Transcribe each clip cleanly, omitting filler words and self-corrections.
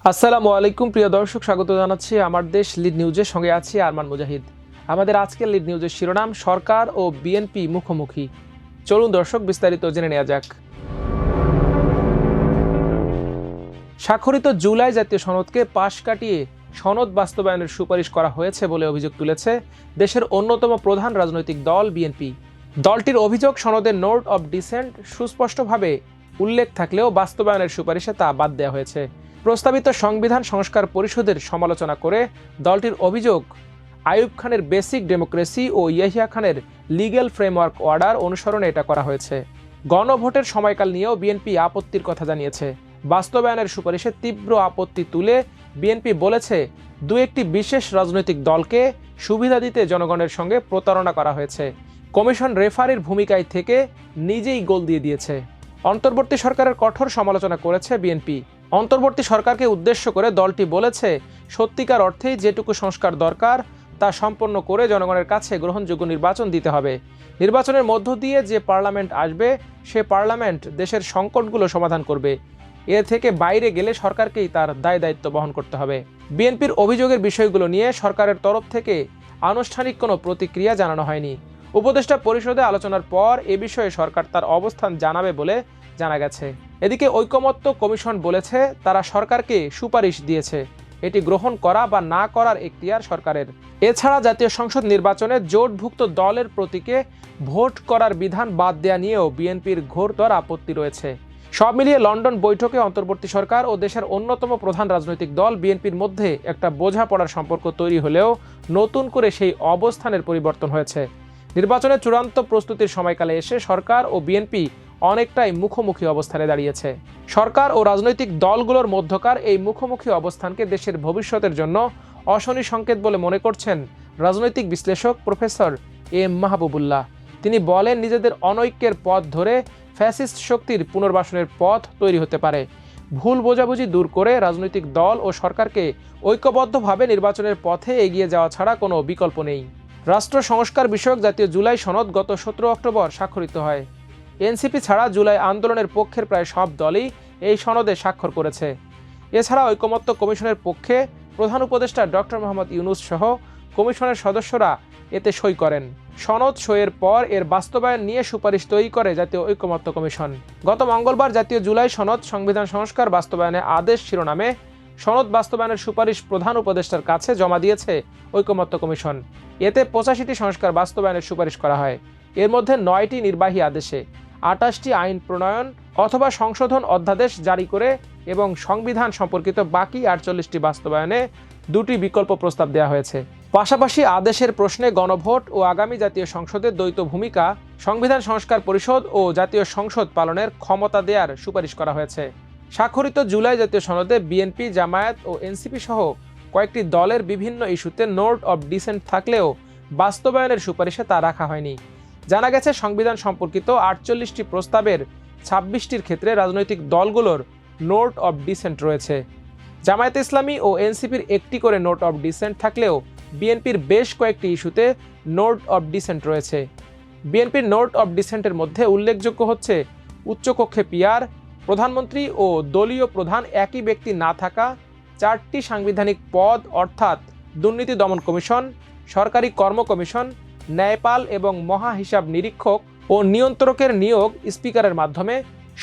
আসসালামু আলাইকুম প্রিয় দর্শক, স্বাগত জানাচ্ছি আমার দেশ লিড নিউজের সঙ্গে আছি আরমান মুজাহিদ। আমাদের আজকের লিড নিউজের শিরোনাম সরকার ও বিএনপি মুখোমুখি। চলুন দর্শক বিস্তারিত জেনে নেওয়া যাক। স্বাক্ষরিত জুলাই জাতীয় সনদকে পাশ কাটিয়ে সনদ বাস্তবায়নের সুপারিশ করা হয়েছে বলে অভিযোগ তুলেছে দেশের অন্যতম প্রধান রাজনৈতিক দল বিএনপি। দলটির অভিযোগ, সনদের নোট অব ডিসেন্ট সুস্পষ্টভাবে উল্লেখ থাকলেও বাস্তবায়নের সুপারিশে তা বাদ দেওয়া হয়েছে। প্রস্তাবিত সংবিধান সংস্কার পরিষদের সমালোচনা করে দলটির অভিযোগ, আইয়ুব খানের বেসিক ডেমোক্রেসি ও ইয়াহিয়া খানের লিগ্যাল ফ্রেমওয়ার্ক অর্ডার অনুসরণে এটা করা হয়েছে। গণভোটের সময়কাল নিয়েও বিএনপি আপত্তির কথা জানিয়েছে। বাস্তবায়নের সুপারিশে তীব্র আপত্তি তুলে বিএনপি বলেছে, দু একটি বিশেষ রাজনৈতিক দলকে সুবিধা দিতে জনগণের সঙ্গে প্রতারণা করা হয়েছে। কমিশন রেফারির ভূমিকায় থেকে নিজেই গোল দিয়ে দিয়েছে। অন্তর্বর্তী সরকারের কঠোর সমালোচনা করেছে বিএনপি। অন্তর্বর্তী সরকারকে উদ্দেশ্য করে দলটি বলেছে, সত্যিকার অর্থেই যেটুকু সংস্কার দরকার তা সম্পন্ন করে জনগণের কাছে গ্রহণযোগ্য নির্বাচন দিতে হবে। নির্বাচনের মধ্য দিয়ে যে পার্লামেন্ট আসবে সে পার্লামেন্ট দেশের সংকটগুলো সমাধান করবে। এ থেকে বাইরে গেলে সরকারকেই তার দায় দায়িত্ব বহন করতে হবে। বিএনপির অভিযোগের বিষয়গুলো নিয়ে সরকারের তরফ থেকে আনুষ্ঠানিক কোনো প্রতিক্রিয়া জানানো হয়নি। উপদেষ্টা পরিষদে আলোচনার পর এ বিষয়ে সরকার তার অবস্থান জানাবে বলে জানা গেছে। এদিকে ঐকমত্য কমিশন বলেছে, তারা সরকারকে সুপারিশ দিয়েছে, এটি গ্রহণ করা বা না করার এখতিয়ার সরকারের। এছাড়া জাতীয় সংসদ নির্বাচনে জোটভুক্ত দলের প্রতীকে ভোট করার বিধান বাদ দেয়া নিয়েও বিএনপির ঘোরতর আপত্তি রয়েছে। সব মিলিয়ে লন্ডন বৈঠকে অন্তর্বর্তী সরকার ও দেশের অন্যতম প্রধান রাজনৈতিক দল বিএনপির মধ্যে একটা বোঝাপড়ার সম্পর্ক তৈরি হলেও নতুন করে সেই অবস্থানের পরিবর্তন হয়েছে। নির্বাচনের চূড়ান্ত প্রস্তুতির সময়কালে এসে সরকার ও বিএনপি অনেকটাই মুখোমুখি অবস্থানে দাঁড়িয়েছে। সরকার ও রাজনৈতিক দলগুলোর মধ্যকার এই মুখোমুখি অবস্থানকে দেশের ভবিষ্যতের জন্য অশনি সংকেত বলে মনে করছেন রাজনৈতিক বিশ্লেষক প্রফেসর এম মাহবুবুল্লাহ। তিনি বলেন, নিজেদের অনৈক্যের পথ ধরে ফ্যাসিস্ট শক্তির পুনর্বাসনের পথ তৈরি হতে পারে। ভুল বোঝাবুঝি দূর করে রাজনৈতিক দল ও সরকারকে ঐক্যবদ্ধভাবে নির্বাচনের পথে এগিয়ে যাওয়া ছাড়া কোনো বিকল্প নেই। রাষ্ট্র সংস্কার বিষয়ক জাতীয় জুলাই সনদ গত 17 অক্টোবর স্বাক্ষরিত হয়। এনসিপি ছাড়া জুলাই আন্দোলনের পক্ষের প্রায় সব দলই এই সনদে স্বাক্ষর করেছে। এছাড়া ঐকমত্য কমিশনের পক্ষে প্রধান উপদেষ্টা ডক্টর মোহাম্মদ ইউনূস সহ কমিশনের সদস্যরা এতে সই করেন। সনদ সইয়ের পর এর বাস্তবায়ন নিয়ে সুপারিশ তৈরি করে জাতীয় ঐকমত্য কমিশন। গত মঙ্গলবার জাতীয় জুলাই সনদ সংবিধান সংস্কার বাস্তবায়নে আদেশ শিরোনামে সনদ বাস্তবায়নের সুপারিশ প্রধান উপদেষ্টার কাছে জমা দিয়েছে ঐকমত্য কমিশন। এতে 85টি সংস্কার বাস্তবায়নের সুপারিশ করা হয়। এর মধ্যে 9টি নির্বাহী আদেশে, 28টি আইন প্রণয়ন অথবা সংশোধন অধ্যাদেশ জারি করে এবং সংবিধান সম্পর্কিত বাকি 48টি বাস্তবায়নে 2টি বিকল্প প্রস্তাব দেওয়া হয়েছে। পাশাপাশি আদেশের প্রশ্নে গণভোট ও আগামী জাতীয় সংসদের দ্বৈত ভূমিকা, সংবিধান সংস্কার পরিষদ ও জাতীয় সংসদ পালনের ক্ষমতা দেওয়ার সুপারিশ করা হয়েছে। স্বাক্ষরিত জুলাই জাতীয় সনদে বিএনপি, জামায়াত ও এনসিপি সহ কয়েকটি দলের বিভিন্ন ইস্যুতে নোট অব ডিসেন্ট থাকলেও বাস্তবায়নের সুপারিশে তা রাখা হয়নি। জানা গেছে, সংবিধান সম্পর্কিত 48টি প্রস্তাবের 26টির ক্ষেত্রে রাজনৈতিক দলগুলোর নোট অব ডিসেন্ট রয়েছে। জামায়াতে ইসলামী ও এনসিপির একটি করে নোট অব ডিসেন্ট থাকলেও বিএনপির বেশ কয়েকটি ইস্যুতে নোট অব ডিসেন্ট রয়েছে। বিএনপির নোট অব ডিসেন্টের মধ্যে উল্লেখযোগ্য হচ্ছে উচ্চকক্ষে পিআর, প্রধানমন্ত্রী ও দলীয় প্রধান একই ব্যক্তি না থাকা, 4টি সাংবিধানিক পদ অর্থাৎ দুর্নীতি দমন কমিশন, সরকারি কর্ম কমিশন, ন্যায়পাল এবং মহা হিসাব নিরীক্ষক ও নিয়ন্ত্রকের নিয়োগ স্পিকারের মাধ্যমে,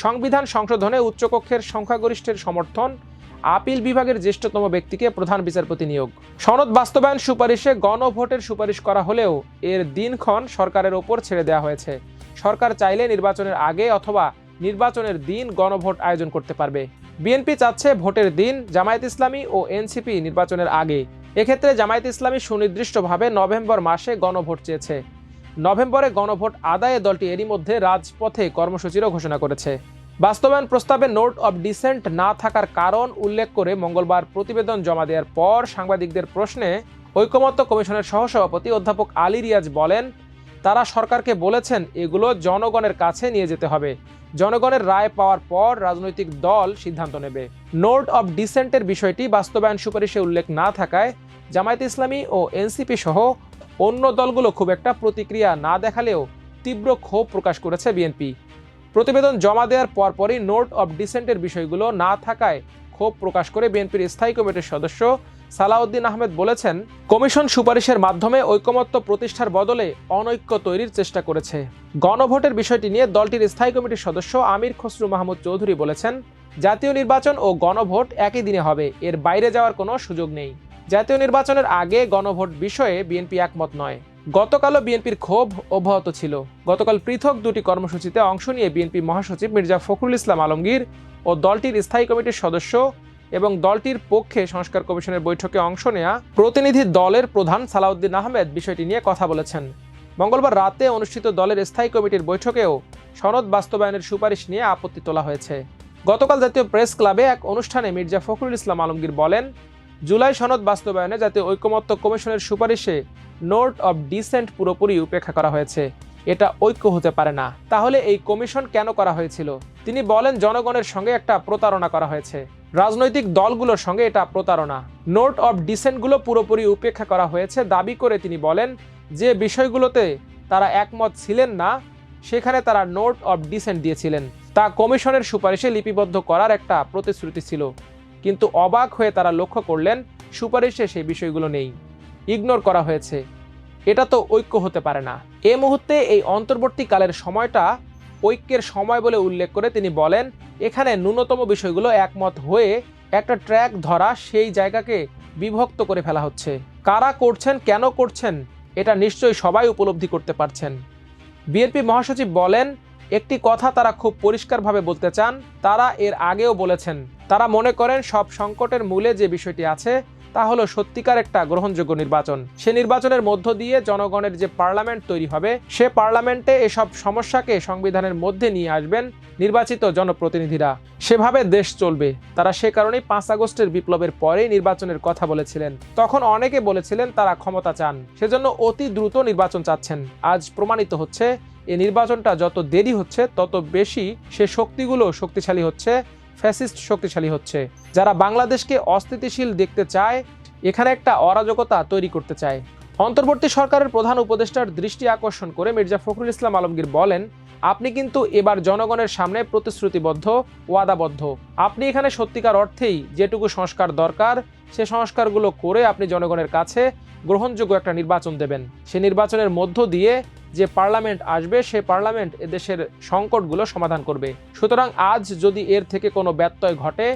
সংবিধান সংশোধনে উচ্চকক্ষের সংখ্যাগরিষ্ঠের সমর্থন, আপিল বিভাগের জ্যেষ্ঠতম ব্যক্তিকে প্রধান বিচারপতি নিয়োগ। সনদ বাস্তবায়ন সুপারিশে গণভোটের সুপারিশ করা হলেও এর দিনক্ষণ সরকারের ওপর ছেড়ে দেওয়া হয়েছে। সরকার চাইলে নির্বাচনের আগে অথবা নির্বাচনের দিন গণভোট আয়োজন করতে পারবে। বিএনপি চাচ্ছে ভোটের দিন, জামায়াত ইসলামী ও এনসিপি নির্বাচনের আগে। এক্ষেত্রে জামায়াত ইসলামী সুনির্দিষ্টভাবে নভেম্বর মাসে গণভোট চেয়েছে। নভেম্বরে গণভোট আদায়ে দলটি এরই মধ্যে রাজপথে কর্মসূচিরও ঘোষণা করেছে। বাস্তবায়ন প্রস্তাবে নোট অব ডিসেন্ট না থাকার কারণ উল্লেখ করে মঙ্গলবার প্রতিবেদন জমা দেওয়ার পর সাংবাদিকদের প্রশ্নে ঐকমত্য কমিশনের সহসভাপতি অধ্যাপক আলী রিয়াজ বলেন, তারা সরকারকে বলেছেন এগুলো জনগণের কাছে নিয়ে যেতে হবে। জনগণের রায় পাওয়ার পর রাজনৈতিক দল সিদ্ধান্ত নেবে। নোট অব ডিসেন্টের বিষয়টি বাস্তবায়ন সুপারিশে উল্লেখ না থাকায় জামায়াত ইসলামী ও এনসিপি সহ অন্য দলগুলো খুব একটা প্রতিক্রিয়া না দেখালেও তীব্র ক্ষোভ প্রকাশ করেছে বিএনপি। প্রতিবেদন জমা দেওয়ার পরপরই নোট অব ডিসেন্টের বিষয়গুলো না থাকায় ক্ষোভ প্রকাশ করে বিএনপির স্থায়ী কমিটির সদস্য সালাউদ্দিন আহমেদ বলেছেন, কমিশন সুপারিশের মাধ্যমে ঐকমত্য প্রতিষ্ঠার বদলে অনৈক্য তৈরির চেষ্টা করেছে। গণভোটের বিষয়টি নিয়ে দলটির স্থায়ী কমিটির সদস্য আমির খসরু মাহমুদ চৌধুরী বলেছেন, জাতীয় নির্বাচন ও গণভোট একই দিনে হবে, এর বাইরে যাওয়ার কোনো সুযোগ নেই। জাতীয় নির্বাচনের আগে গণভোট বিষয়ে বিএনপি একমত নয়। গতকালও বিএনপির ক্ষোভ অব্যাহত ছিল। গতকাল পৃথক দুটি কর্মসূচিতে অংশ নিয়ে বিএনপি মহাসচিব মির্জা ফখরুল ইসলাম আলমগীর ও দলটির স্থায়ী কমিটির সদস্য এবং দলটির পক্ষে সংস্কার কমিশনের বৈঠকে অংশ নেয়া প্রতিনিধি দলের প্রধান সালাউদ্দিন আহমেদ বিষয়টি নিয়ে কথা বলেছেন। মঙ্গলবার রাতে অনুষ্ঠিত দলের স্থায়ী কমিটির বৈঠকেও সনদ বাস্তবায়নের সুপারিশ নিয়ে আপত্তি তোলা হয়েছে। গতকাল জাতীয় প্রেস ক্লাবে এক অনুষ্ঠানে মির্জা ফখরুল ইসলাম আলমগীর বলেন, জুলাই সনদ বাস্তবায়নে জাতীয় ঐকমত্য কমিশনের সুপারিশে নোট অব ডিসেন্ট পুরোপুরি উপেক্ষা করা হয়েছে। এটা ঐক্য হতে পারে না। তাহলে এই কমিশন কেন করা হয়েছিল? তিনি বলেন, জনগণের সঙ্গে একটা প্রতারণা করা হয়েছে, রাজনৈতিক দলগুলোর সঙ্গে এটা প্রতারণা। নোট অব ডিসেন্টগুলো পুরোপুরি উপেক্ষা করা হয়েছে দাবি করে তিনি বলেন, যে বিষয়গুলোতে তারা একমত ছিলেন না সেখানে তারা নোট অব ডিসেন্ট দিয়েছিলেন, তা কমিশনের সুপারিশে লিপিবদ্ধ করার একটা প্রতিশ্রুতি ছিল। কিন্তু অবাক হয়ে তারা লক্ষ্য করলেন সুপারিশে সেই বিষয়গুলো নেই, ইগনোর করা হয়েছে। এটা তো ঐক্য হতে পারে না। এ মুহূর্তে এই অন্তর্বর্তীকালের সময়টা ঐক্যের সময় বলে উল্লেখ করে তিনি বলেন, এখানে ন্যূনতম বিষয়গুলো একমত হয়ে একটা ট্র্যাক ধরা, সেই জায়গাকে বিভক্ত করে ফেলা হচ্ছে। কারা করছেন, কেন করছেন, এটা নিশ্চয়ই সবাই উপলব্ধি করতে পারছেন। বিএনপি মহাসচিব বলেন, একটি কথা তারা খুব পরিষ্কারভাবে বলতে চান, তারা এর আগেও বলেছেন। তারা মনে করেন সব সংকটের মূলে যে বিষয়টি আছে তা হলো সত্যিকার একটা গ্রহণযোগ্য নির্বাচন। সে নির্বাচনের মধ্য দিয়ে জনগণের যে পার্লামেন্ট তৈরি হবে, সে পার্লামেন্টে এসব সমস্যাকে সংবিধানের মধ্যে নিয়ে আসবেন নির্বাচিত জনপ্রতিনিধিরা। সেভাবে দেশ চলবে। তারা সে কারণেই 5 আগস্টের বিপ্লবের পরেই নির্বাচনের কথা বলেছিলেন। তখন অনেকে বলেছিলেন তারা ক্ষমতা চান, সেজন্য অতি দ্রুত নির্বাচন চাচ্ছেন। আজ প্রমাণিত হচ্ছে এই নির্বাচনটা যত দেরি হচ্ছে তত বেশি সে শক্তিগুলো শক্তিশালী হচ্ছে, ফ্যাসিস্ট শক্তিশালী হচ্ছে। যারা বাংলাদেশকে অস্থিতিশীল দেখতে চায়, এখানে একটা অরাজকতা তৈরি করতে চায়। অন্তর্বর্তী সরকারের প্রধান উপদেষ্টার দৃষ্টি আকর্ষণ করে মির্জা ফখরুল ইসলাম আলমগীর বলেন, আপনি কিন্তু এবার জনগণের সামনে প্রতিশ্রুতিবদ্ধ, ওয়াদাবদ্ধ। আপনি এখানে সত্যিকার অর্থেই যেটুকু সংস্কার দরকার সে সংস্কারগুলো করে আপনি জনগণের কাছে গ্রহণযোগ্য একটা নির্বাচন দেবেন। সে নির্বাচনের মধ্য দিয়ে যে পার্লামেন্ট আসবে সে পার্লামেন্ট এদেশের সংকটগুলো সমাধান করবে। সুতরাং আজ যদি এর থেকে কোনো ব্যত্যয় ঘটে,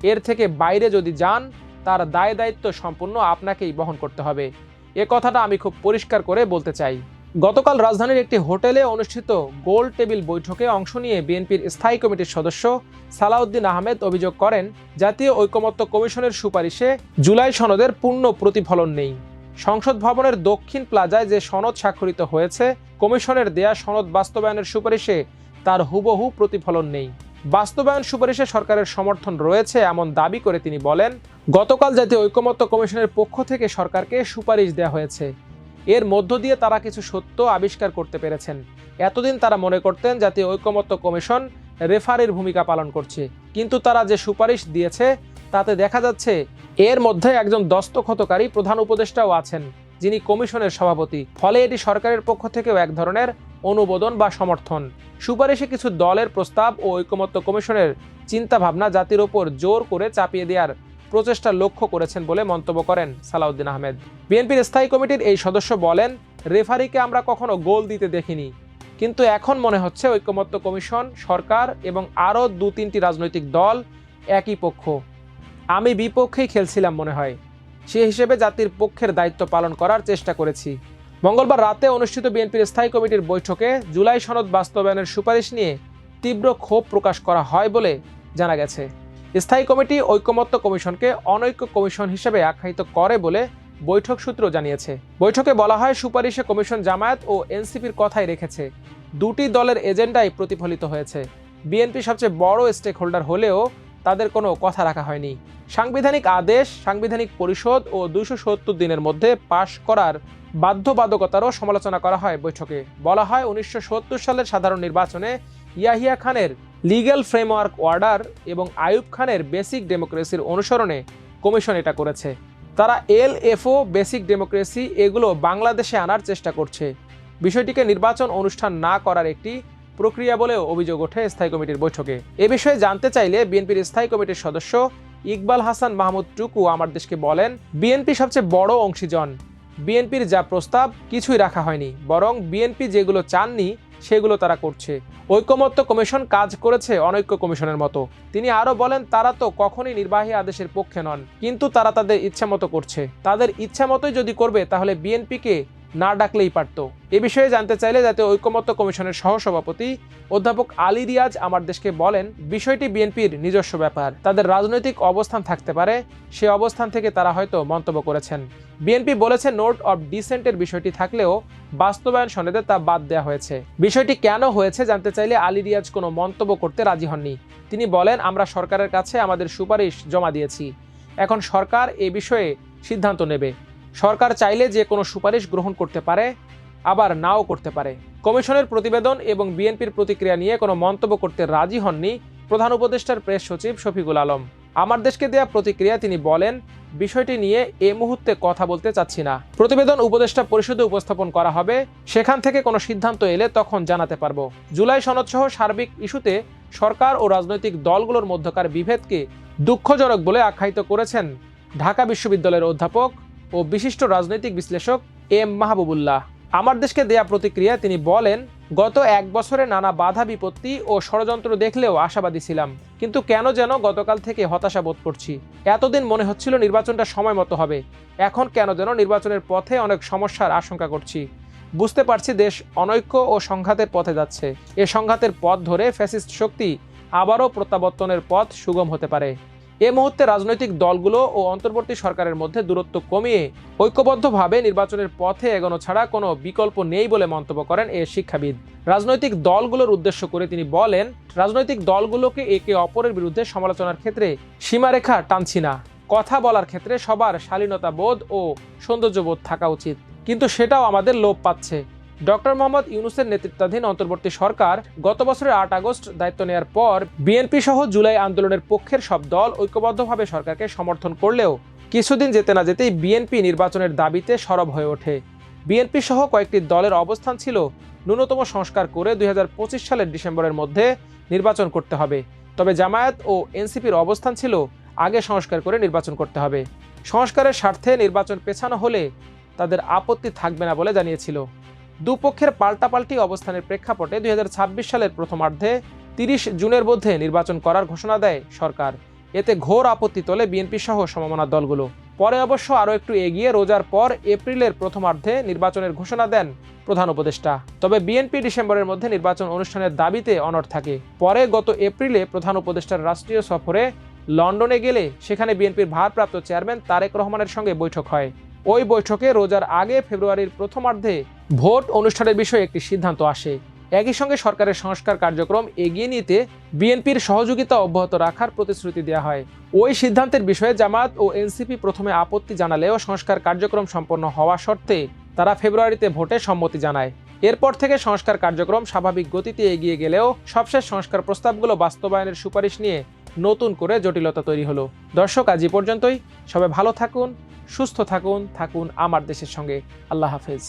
এর থেকে বাইরে যদি যান, তার দায় দায়িত্ব সম্পূর্ণ আপনাকেই বহন করতে হবে। এ কথাটা আমি খুব পরিষ্কার করে বলতে চাই। গতকাল রাজধানীর একটি হোটেলে অনুষ্ঠিত গোল টেবিল বৈঠকে অংশ নিয়ে বিএনপির স্থায়ী কমিটির সদস্য সালাউদ্দিন আহমেদ অভিযোগ করেন, জাতীয় ঐকমত্য কমিশনের সুপারিশে জুলাই সনদের পূর্ণ প্রতিফলন নেই। সংসদ ভবনের দক্ষিণ প্লাজায় যে সনদ স্বাক্ষরিত হয়েছে, কমিশনের দেয়া সনদ বাস্তবায়নের সুপারিশে তার হুবহু প্রতিফলন নেই। বাস্তবায়ন সুপারিশে সরকারের সমর্থন রয়েছে এমন দাবি করে তিনি বলেন, গতকাল জাতীয় ঐকমত্য কমিশনের পক্ষ থেকে সরকারকে সুপারিশ দেওয়া হয়েছে। এর মধ্য দিয়ে তারা কিছু সত্য আবিষ্কার করতে পেরেছেন। এতদিন তারা মনে করতেন জাতীয় ঐকমত্য কমিশন রেফারির ভূমিকা পালন করছে, কিন্তু তারা যে সুপারিশ দিয়েছে তাতে দেখা যাচ্ছে এর মধ্যে একজন দস্তখতকারী প্রধান উপদেষ্টাও আছেন, যিনি কমিশনের সভাপতি। ফলে এটি সরকারের পক্ষ থেকেও এক ধরনের অনুমোদন বা সমর্থন। সুপারিশে কিছু দলের প্রস্তাব ও ঐকমত্য কমিশনের চিন্তাভাবনা জাতির ওপর জোর করে চাপিয়ে দেওয়ার প্রচেষ্টা লক্ষ্য করেছেন বলে মন্তব্য করেন সালাউদ্দিন আহমেদ। বিএনপির স্থায়ী কমিটির এই সদস্য বলেন, রেফারিকে আমরা কখনো গোল দিতে দেখিনি, কিন্তু এখন মনে হচ্ছে ঐকমত্য কমিশন, সরকার এবং আরও 2-3টি রাজনৈতিক দল একই পক্ষ। আমি বিপক্ষেই খেলছিলাম মনে হয়। সে হিসেবে জাতির পক্ষের দায়িত্ব পালন করার চেষ্টা করেছি। মঙ্গলবার রাতে অনুষ্ঠিত বিএনপির স্থায়ী কমিটির বৈঠকে জুলাই সনদ বাস্তবায়নের সুপারিশ নিয়ে তীব্র ক্ষোভ প্রকাশ করা হয় বলে জানা গেছে। স্থায়ী কমিটি ঐকমত্য কমিশনকে অনৈক্য কমিশন হিসেবে আখ্যায়িত করে বলে বৈঠক সূত্র জানিয়েছে। বৈঠকে বলা হয়, সুপারিশে কমিশন জামায়াত ও এনসিপির কথাই রেখেছে। দুটি দলের এজেন্ডাই প্রতিফলিত হয়েছে। বিএনপি সবচেয়ে বড় স্টেক হোল্ডার হলেও তাদের কোনো কথা রাখা হয়নি। সাংবিধানিক আদেশ, সাংবিধানিক পরিষদ ও 270 দিনের মধ্যে পাশ করার বাধ্যবাধকতারও সমালোচনা করা হয় বৈঠকে। বলা হয়, 1970 সালের সাধারণ নির্বাচনে ইয়াহিয়া খানের লিগ্যাল ফ্রেমওয়ার্ক অর্ডার এবং আইয়ুব খানের বেসিক ডেমোক্রেসির অনুসরণে কমিশন এটা করেছে। তারা LFO, বেসিক ডেমোক্রেসি এগুলো বাংলাদেশে আনার চেষ্টা করছে। বিষয়টিকে নির্বাচন অনুষ্ঠান না করার একটি প্রক্রিয়া বলেও অভিযোগ ওঠে স্থায়ী কমিটির বৈঠকে। এ বিষয়ে জানতে চাইলে বিএনপির স্থায়ী কমিটির সদস্য ইকবাল হাসান মাহমুদ টুকু আমার দেশকে বলেন, বিএনপি সবচেয়ে বড় অংশীজন। বিএনপির যা প্রস্তাব কিছুই রাখা হয়নি, বরং বিএনপি যেগুলো চাননি সেগুলো তারা করছে। ঐকমত্য কমিশন কাজ করেছে অনৈক্য কমিশনের মতো। তিনি আরও বলেন, তারা তো কখনোই নির্বাহী আদেশের পক্ষে নন, কিন্তু তারা তাদের ইচ্ছা মতো করছে। তাদের ইচ্ছা মতোই যদি করবে তাহলে বিএনপিকে না ডাকলেই পারত। এ বিষয়ে জানতে চাইলে জাতীয় ঐকমত্য কমিশনের সহসভাপতি অধ্যাপক আলী রিয়াজ আমার দেশকে বলেন, বিষয়টি বিএনপির নিজস্ব ব্যাপার, তাদের রাজনৈতিক অবস্থান থাকতে পারে, সে অবস্থান থেকে তারা হয়তো মন্তব্য করেছেন। বিএনপি বলেছে নোট অফ ডিসেন্টের বিষয়টি থাকলেও বাস্তবায়ন সনদে তা বাদ দেওয়া হয়েছে। বিষয়টি কেন হয়েছে জানতে চাইলে আলী রিয়াজ কোনো মন্তব্য করতে রাজি হননি। তিনি বলেন, আমরা সরকারের কাছে আমাদের সুপারিশ জমা দিয়েছি, এখন সরকার এ বিষয়ে সিদ্ধান্ত নেবে। সরকার চাইলে যে কোনো সুপারিশ গ্রহণ করতে পারে, আবার নাও করতে পারে। কমিশনের প্রতিবেদন এবং বিএনপির প্রতিক্রিয়া নিয়ে কোনো মন্তব্য করতে রাজি হননি প্রধান উপদেষ্টার প্রেস সচিব শফিকুল আলম। আমার দেশকে দেয়া প্রতিক্রিয়া তিনি বলেন, বিষয়টি নিয়ে এ মুহূর্তে কথা বলতে চাচ্ছি না। প্রতিবেদন উপদেষ্টা পরিষদে উপস্থাপন করা হবে, সেখান থেকে কোনো সিদ্ধান্ত এলে তখন জানাতে পারবো। জুলাই সনদসহ সার্বিক ইস্যুতে সরকার ও রাজনৈতিক দলগুলোর মধ্যকার বিভেদকে দুঃখজনক বলে আখ্যায়িত করেছেন ঢাকা বিশ্ববিদ্যালয়ের অধ্যাপক ও বিশিষ্ট রাজনৈতিক বিশ্লেষক এম মাহবুবুল্লাহ। আমার দেশকে দেয়া প্রতিক্রিয়া তিনি বলেন, গত এক বছরে নানা বাধা বিপত্তি ও ষড়যন্ত্র দেখলেও আশাবাদী ছিলাম, কিন্তু কেন যেন গতকাল থেকে হতাশা বোধ করছি। এতদিন মনে হচ্ছিল নির্বাচনটা সময় মতো হবে, এখন কেন যেন নির্বাচনের পথে অনেক সমস্যার আশঙ্কা করছি। বুঝতে পারছি দেশ অনৈক্য ও সংঘাতের পথে যাচ্ছে। এ সংঘাতের পথ ধরে ফ্যাসিস্ট শক্তি আবারও প্রত্যাবর্তনের পথ সুগম হতে পারে। এ মুহূর্তে রাজনৈতিক দলগুলো ও অন্তর্বর্তী সরকারের মধ্যে দূরত্ব কমিয়ে ঐক্যবদ্ধভাবে নির্বাচনের পথে এগোনো ছাড়া কোনো বিকল্প নেই বলে মন্তব্য করেন এ শিক্ষাবিদ। রাজনৈতিক দলগুলোর উদ্দেশ্য করে তিনি বলেন, রাজনৈতিক দলগুলোকে একে অপরের বিরুদ্ধে সমালোচনার ক্ষেত্রে সীমারেখা টানছি না। কথা বলার ক্ষেত্রে সবার শালীনতা বোধ ও সৌন্দর্যবোধ থাকা উচিত, কিন্তু সেটাও আমাদের লোপ পাচ্ছে। ডক্টর মোহাম্মদ ইউনূসের নেতৃত্বাধীন অন্তর্বর্তী সরকার গত বছরের 8 আগস্ট দায়িত্ব নেওয়ার পর বিএনপি সহ জুলাই আন্দোলনের পক্ষের সব দল ঐক্যবদ্ধভাবে সরকারকে সমর্থন করলেও কিছুদিন যেতে না যেতেই বিএনপি নির্বাচনের দাবিতে সরব হয়ে ওঠে। বিএনপি সহ কয়েকটি দলের অবস্থান ছিল ন্যূনতম সংস্কার করে 2025 সালের ডিসেম্বরের মধ্যে নির্বাচন করতে হবে, তবে জামায়াত ও এনসিপির অবস্থান ছিল আগে সংস্কার করে নির্বাচন করতে হবে। সংস্কারের স্বার্থে নির্বাচন পেছানো হলে তাদের আপত্তি থাকবে না বলে জানিয়েছিল। দুপক্ষের পাল্টাপাল্টি অবস্থানের প্রেক্ষাপটে 2026 সালের প্রথমার্ধে 30 জুনের মধ্যে নির্বাচন করার ঘোষণা দেয় সরকার। এতে ঘোর আপত্তি তোলে বিএনপি সহ সমমনা দলগুলো। পরে অবশ্য আরও একটু এগিয়ে রোজার পর এপ্রিলের প্রথমার্ধে নির্বাচনের ঘোষণা দেন প্রধান উপদেষ্টা। তবে বিএনপি ডিসেম্বরের মধ্যে নির্বাচন অনুষ্ঠানের দাবিতে অনড় থাকে। পরে গত এপ্রিলে প্রধান উপদেষ্টার রাষ্ট্রীয় সফরে লন্ডনে গেলে সেখানে বিএনপির ভারপ্রাপ্ত চেয়ারম্যান তারেক রহমানের সঙ্গে বৈঠক হয়। ওই বৈঠকে রোজার আগে ফেব্রুয়ারির প্রথমার্ধে ভোট অনুষ্ঠানের বিষয়ে একটি সিদ্ধান্ত আসে। একই সঙ্গে সরকারের সংস্কার কার্যক্রম এগিয়ে নিতে বিএনপির সহযোগিতা অব্যাহত রাখার প্রতিশ্রুতি দেওয়া হয়। ওই সিদ্ধান্তের বিষয়ে জামায়াত ও এনসিপি প্রথমে আপত্তি জানালেও সংস্কার কার্যক্রম সম্পন্ন হওয়া শর্তে তারা ফেব্রুয়ারিতে ভোটে সম্মতি জানায়। এরপর থেকে সংস্কার কার্যক্রম স্বাভাবিক গতিতে এগিয়ে গেলেও সবশেষ সংস্কার প্রস্তাবগুলো বাস্তবায়নের সুপারিশ নিয়ে নতুন করে জটিলতা তৈরি হলো। দর্শক, আজ পর্যন্তই। সবাই ভালো থাকুন, সুস্থ থাকুন আমার দেশের সঙ্গে। আল্লাহ হাফেজ।